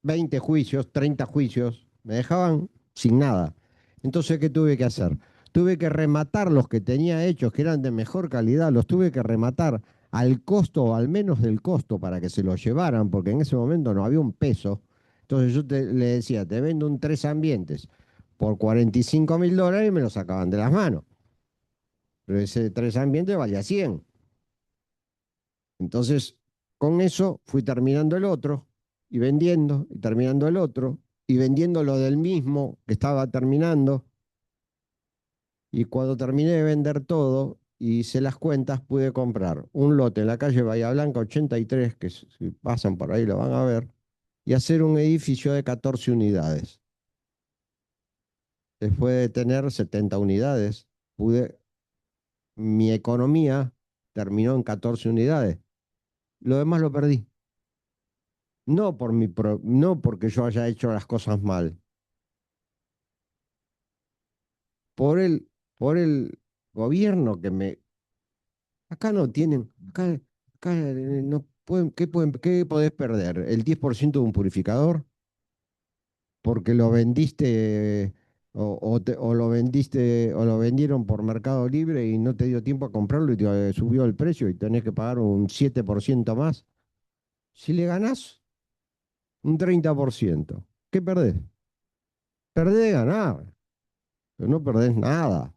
[SPEAKER 2] 20 juicios, 30 juicios, me dejaban sin nada. Entonces, ¿qué tuve que hacer? tuve que rematar los que tenía hechos, que eran de mejor calidad, los tuve que rematar al costo o al menos del costo para que se los llevaran, porque en ese momento no había un peso. Entonces le decía, te vendo un 3 ambientes por $45.000 y me lo sacaban de las manos. Pero ese 3 ambientes valía 100. Entonces, con eso fui terminando el otro y vendiendo, y terminando el otro, y vendiendo lo del mismo que estaba terminando. Y cuando terminé de vender todo y hice las cuentas, pude comprar un lote en la calle Bahía Blanca 83, que si pasan por ahí lo van a ver, y hacer un edificio de 14 unidades. Después de tener 70 unidades, mi economía terminó en 14 unidades. Lo demás lo perdí. No porque yo haya hecho las cosas mal, por el gobierno que me... Acá no tienen, acá no pueden, ¿qué podés perder? ¿El 10% de un purificador? Porque lo vendiste o lo vendiste o lo vendieron por Mercado Libre y no te dio tiempo a comprarlo y te subió el precio y tenés que pagar un 7% más. Si le ganás un 30%, ¿qué perdés? Perdés de ganar, pero no perdés nada.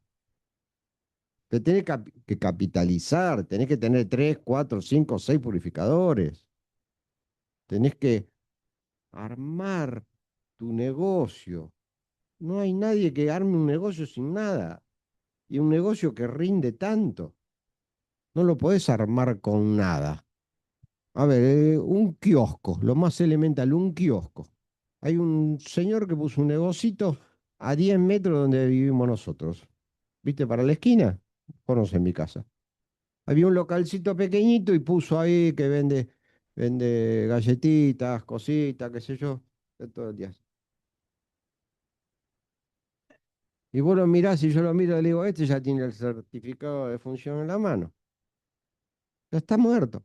[SPEAKER 2] Te tenés que capitalizar, tenés que tener 3, 4, 5, 6 purificadores. Tenés que armar tu negocio. No hay nadie que arme un negocio sin nada. Y un negocio que rinde tanto. No lo podés armar con nada. A ver, un kiosco, lo más elemental, un kiosco. Hay un señor que puso un negocito a 10 metros donde vivimos nosotros. ¿Viste? Para la esquina. Conoce mi casa. Había un localcito pequeñito y puso ahí que vende galletitas, cositas, qué sé yo, de todos los días. Y vos lo mirás y yo lo miro y le digo, este ya tiene el certificado de función en la mano. Ya está muerto.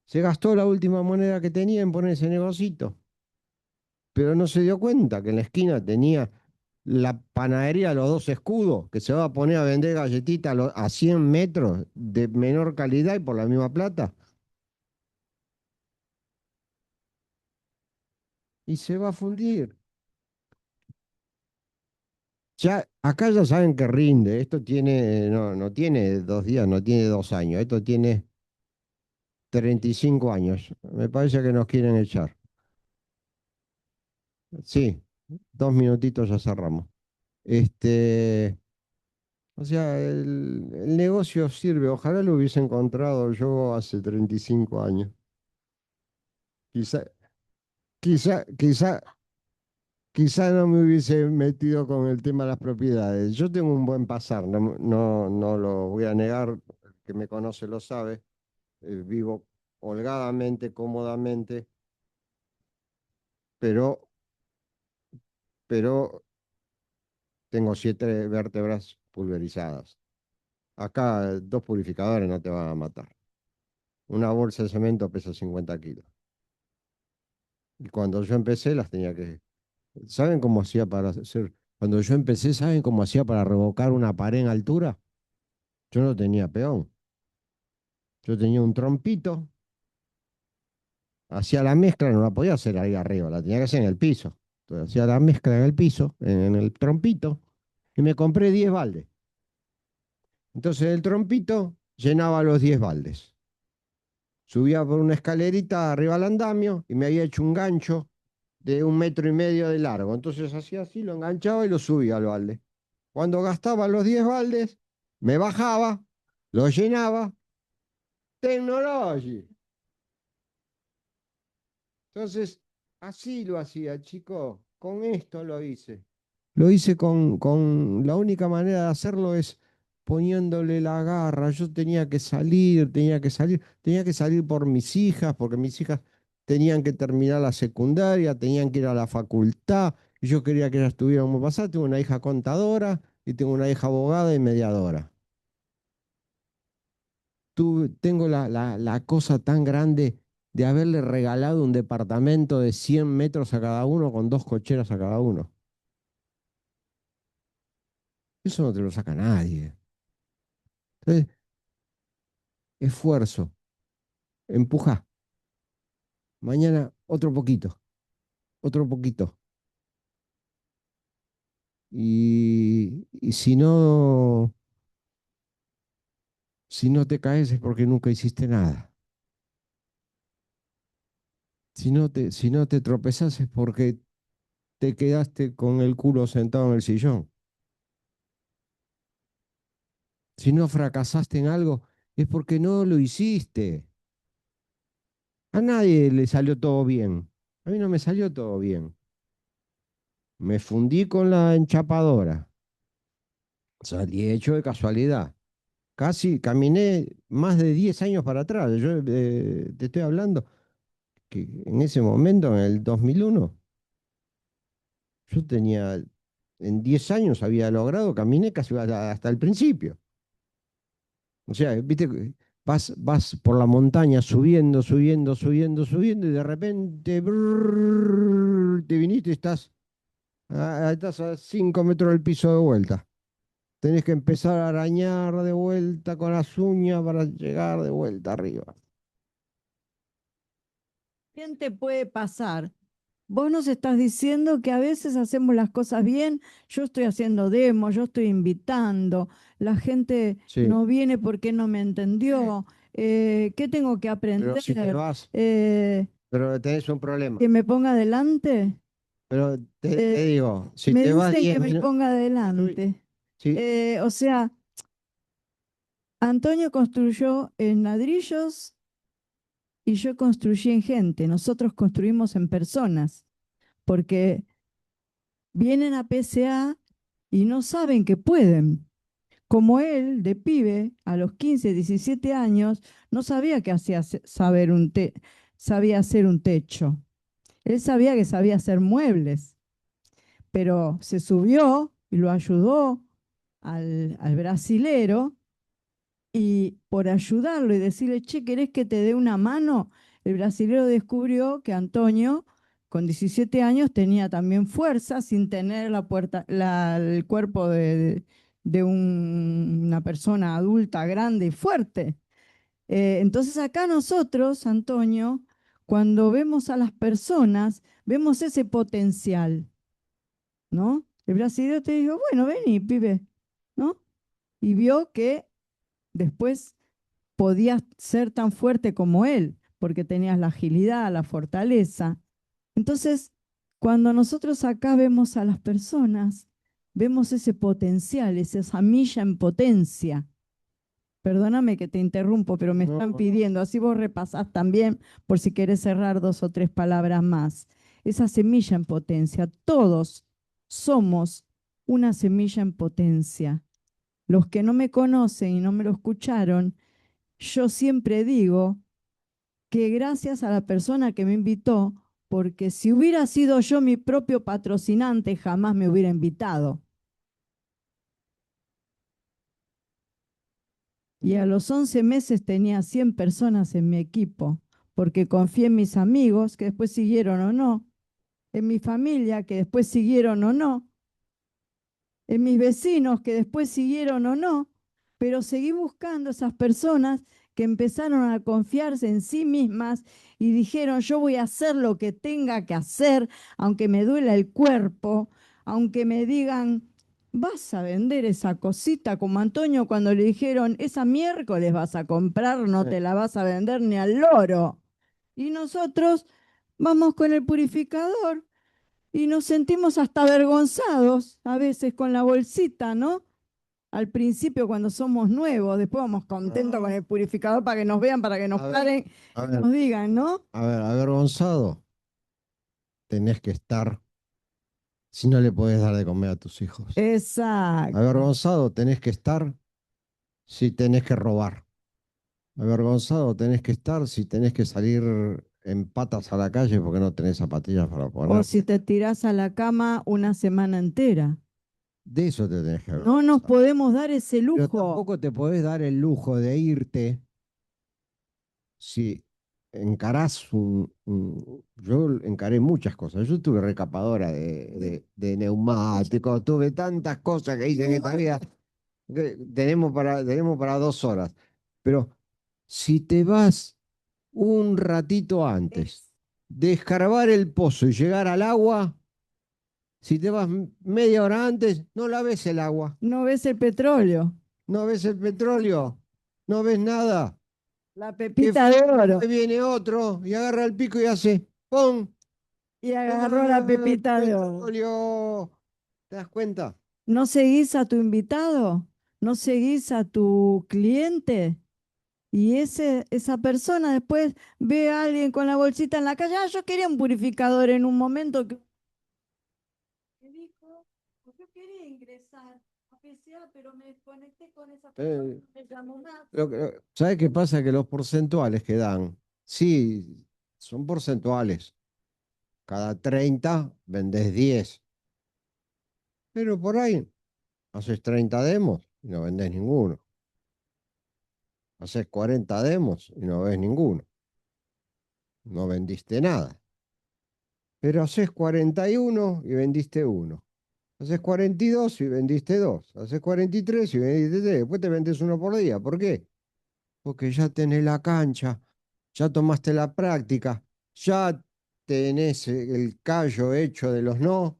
[SPEAKER 2] Se gastó la última moneda que tenía en poner ese negocito. Pero no se dio cuenta que en la esquina tenía la panadería Los Dos Escudos, que se va a poner a vender galletitas a 100 metros de menor calidad y por la misma plata. Y se va a fundir. Ya, acá ya saben que rinde. Esto tiene, no tiene 2 días, no tiene 2 años. Esto tiene 35 años. Me parece que nos quieren echar. Sí, 2 minutitos ya cerramos. Este, o sea, el negocio sirve. Ojalá lo hubiese encontrado yo hace 35 años. Quizá, quizá, quizá, quizá no me hubiese metido con el tema de las propiedades. Yo tengo un buen pasar, no lo voy a negar. El que me conoce lo sabe. Vivo holgadamente, cómodamente, pero, pero tengo 7 vértebras pulverizadas. Acá 2 purificadores no te van a matar. Una bolsa de cemento pesa 50 kilos. Y cuando yo empecé las tenía que... ¿Saben cómo hacía para hacer? Cuando yo empecé, ¿saben cómo hacía para revocar una pared en altura? Yo no tenía peón. Yo tenía un trompito, hacía la mezcla, no la podía hacer ahí arriba, la tenía que hacer en el piso. Entonces hacía la mezcla en el piso, en el trompito, y me compré 10 baldes. Entonces el trompito llenaba los 10 baldes. Subía por una escalerita arriba al andamio y me había hecho un gancho de 1,5 metros de largo. Entonces hacía así, lo enganchaba y lo subía al balde. Cuando gastaba los 10 baldes, me bajaba, lo llenaba. Technology. Entonces, así lo hacía, chico. Con esto lo hice. Lo hice con la única manera de hacerlo es poniéndole la garra. Yo tenía que salir por mis hijas, porque mis hijas tenían que terminar la secundaria, tenían que ir a la facultad, y yo quería que ellas estuvieran muy pasadas. Tengo una hija contadora y tengo una hija abogada y mediadora. Tengo la cosa tan grande de haberle regalado un departamento de 100 metros a cada uno con 2 cocheras a cada uno. Eso no te lo saca nadie. Entonces, esfuerzo, empuja. Mañana otro poquito, otro poquito. Y si no te caes es porque nunca hiciste nada. Si no te tropezas es porque te quedaste con el culo sentado en el sillón. Si no fracasaste en algo es porque no lo hiciste. A nadie le salió todo bien. A mí no me salió todo bien. Me fundí con la enchapadora. Salí hecho de casualidad. Casi caminé más de 10 años para atrás. Yo te estoy hablando que en ese momento, en el 2001, yo tenía, en 10 años había logrado, caminé casi hasta el principio. O sea, viste, vas por la montaña subiendo, subiendo, subiendo, subiendo y de repente te viniste y estás a 5 metros del piso de vuelta. Tenés que empezar a arañar de vuelta con las uñas para llegar de vuelta arriba.
[SPEAKER 4] Bien te puede pasar. Vos nos estás diciendo que a veces hacemos las cosas bien, yo estoy haciendo demos, yo estoy invitando, la gente
[SPEAKER 2] Sí,
[SPEAKER 4] no viene porque no me entendió, ¿qué tengo que
[SPEAKER 2] pero si te
[SPEAKER 4] aprender?
[SPEAKER 2] vas,
[SPEAKER 4] Eh,
[SPEAKER 2] pero tenés un problema.
[SPEAKER 4] ¿Que me ponga adelante?
[SPEAKER 2] Pero te
[SPEAKER 4] Eh,
[SPEAKER 2] digo, si
[SPEAKER 4] Me
[SPEAKER 2] te vas
[SPEAKER 4] dicen
[SPEAKER 2] 10
[SPEAKER 4] que me
[SPEAKER 2] minutos,
[SPEAKER 4] ponga adelante.
[SPEAKER 2] sí,
[SPEAKER 4] O sea, Antonio construyó en ladrillos y yo construí en gente, nosotros construimos en personas, porque vienen a PSA y no saben que pueden. Como él, de pibe, a los 15, 17 años, no sabía que sabía hacer un techo. Él sabía que sabía hacer muebles, pero se subió y lo ayudó al brasilero y por ayudarlo y decirle, che, ¿querés que te dé una mano? El brasilero descubrió que Antonio, con 17 años, tenía también fuerza sin tener el cuerpo de una persona adulta, grande y fuerte. Entonces acá nosotros, Antonio, cuando vemos a las personas, vemos ese potencial, ¿no? El brasilero te dijo, bueno, vení, pibe, ¿no? Y vio que después podías ser tan fuerte como él, porque tenías la agilidad, la fortaleza. Entonces, cuando nosotros acá vemos a las personas, vemos ese potencial, esa semilla en potencia. Perdóname que te interrumpo, pero me
[SPEAKER 2] no,
[SPEAKER 4] están
[SPEAKER 2] no,
[SPEAKER 4] pidiendo, así vos repasás también por si querés cerrar 2 o 3 palabras más. Esa semilla en potencia, todos somos una semilla en potencia. Los que no me conocen y no me lo escucharon, yo siempre digo que gracias a la persona que me invitó, porque si hubiera sido yo mi propio patrocinante, jamás me hubiera invitado. Y a los 11 meses tenía 100 personas en mi equipo, porque confié en mis amigos, que después siguieron o no, en mi familia, que después siguieron o no, en mis vecinos, que después siguieron o no, pero seguí buscando esas personas que empezaron a confiarse en sí mismas y dijeron, yo voy a hacer lo que tenga que hacer, aunque me duela el cuerpo, aunque me digan, vas a vender esa cosita, como Antonio cuando le dijeron, esa miércoles vas a comprar, no te la vas a vender ni al loro. Y nosotros vamos con el purificador y nos sentimos hasta avergonzados a veces con la bolsita, ¿no? Al principio cuando somos nuevos, después vamos contentos con el purificador para que nos vean, para que nos
[SPEAKER 2] a ver,
[SPEAKER 4] paren
[SPEAKER 2] a
[SPEAKER 4] y
[SPEAKER 2] ver,
[SPEAKER 4] nos digan, ¿no?
[SPEAKER 2] avergonzado, tenés que estar si no le podés dar de comer a tus hijos.
[SPEAKER 4] Exacto.
[SPEAKER 2] Avergonzado tenés que estar si tenés que robar. Avergonzado tenés que estar si tenés que salir en patas a la calle porque no tenés zapatillas para
[SPEAKER 4] O
[SPEAKER 2] poner.
[SPEAKER 4] si te tirás a la cama una semana entera.
[SPEAKER 2] De eso te tenés que
[SPEAKER 4] No nos
[SPEAKER 2] avergonzar.
[SPEAKER 4] podemos dar ese
[SPEAKER 2] Pero
[SPEAKER 4] lujo.
[SPEAKER 2] tampoco te podés dar el lujo de irte si encarás yo encaré muchas cosas. Yo tuve recapadora de neumáticos, tuve tantas cosas que hice en esta vida que tenemos para 2 horas. Pero si te vas un ratito antes de escarbar el pozo y llegar al agua, si te vas media hora antes, no la ves el agua,
[SPEAKER 4] No ves el petróleo,
[SPEAKER 2] no ves el petróleo, no ves nada.
[SPEAKER 4] la
[SPEAKER 2] Que
[SPEAKER 4] pepita de oro.
[SPEAKER 2] viene otro y agarra el pico y hace ¡pum!
[SPEAKER 4] Y agarró la pepita de oro.
[SPEAKER 2] Petróleo. ¿Te das cuenta?
[SPEAKER 4] ¿No seguís a tu invitado? ¿No seguís a tu cliente? Y esa persona después ve a alguien con la bolsita en la calle. Ah, yo quería un purificador en un momento que dijo, yo quería ingresar a PCA, pero me desconecté con esa persona,
[SPEAKER 2] Eh,
[SPEAKER 4] no me llamó más.
[SPEAKER 2] ¿Sabes qué pasa? Que los porcentuales que dan, sí, son porcentuales. Cada 30 vendés 10. Pero por ahí haces 30 demos y no vendés ninguno. Haces 40 demos y no ves ninguno. No vendiste nada. Pero haces 41 y vendiste uno. Haces 42 y vendiste dos. Haces 43 y vendiste tres. Después te vendes uno por día. ¿Por qué? Porque ya tenés la cancha, ya tomaste la práctica, ya tenés el callo hecho de los no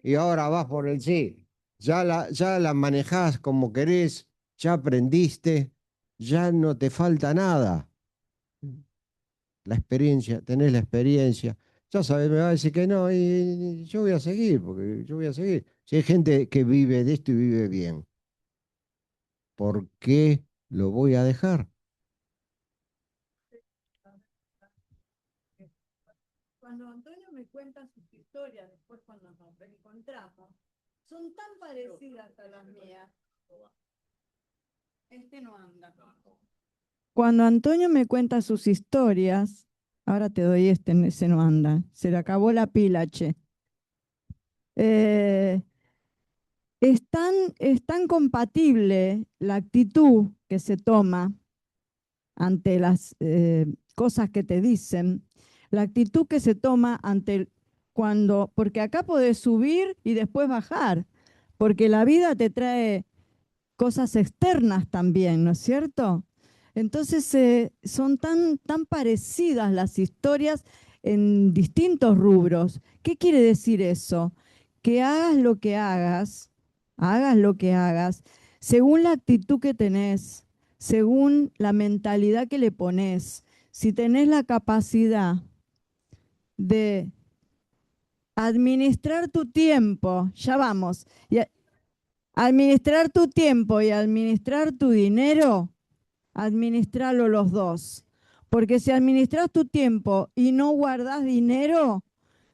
[SPEAKER 2] y ahora vas por el sí. Ya la manejás como querés, ya aprendiste, ya no te falta nada. La experiencia, tenés la experiencia. Ya sabes, me va a decir que no y yo voy a seguir, porque yo voy a seguir. Si hay gente que vive de esto y vive bien, ¿por qué lo voy a dejar?
[SPEAKER 4] Cuando Antonio me cuenta sus historias, después cuando nos reencontramos, son tan parecidas a las mías. Este no anda. Cuando Antonio me cuenta sus historias, ahora te doy ese no anda. Se le acabó la pila, che. Eh, es tan compatible la actitud que se toma ante las cosas que te dicen, la actitud que se toma porque acá podés subir y después bajar, porque la vida te trae cosas externas también, ¿no es cierto? Entonces son tan parecidas las historias en distintos rubros. ¿Qué quiere decir eso? Que hagas lo que hagas, según la actitud que tenés, según la mentalidad que le pones, si tenés la capacidad de administrar tu tiempo, ya vamos, administrar tu tiempo y administrar tu dinero, administralo los dos. Porque si administras tu tiempo y no guardas dinero,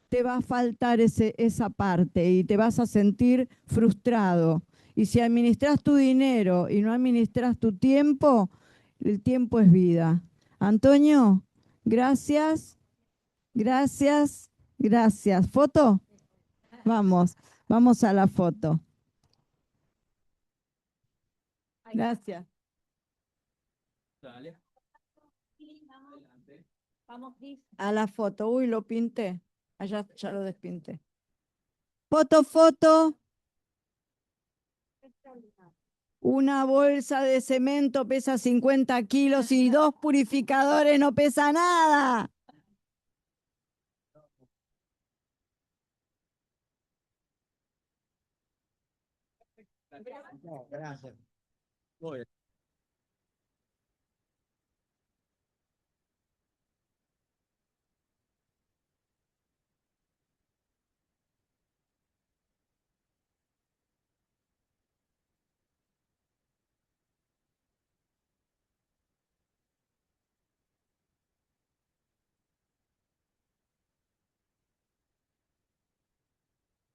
[SPEAKER 4] te va a faltar esa parte y te vas a sentir frustrado. Y si administras tu dinero y no administras tu tiempo, el tiempo es vida. Antonio, gracias, gracias, gracias. ¿Foto? Vamos a la foto. Gracias. A la foto. Uy, lo pinté. Allá ya lo despinté. Foto, foto. Una bolsa de cemento pesa 50 kilos y 2 purificadores no pesa nada.
[SPEAKER 2] Gracias.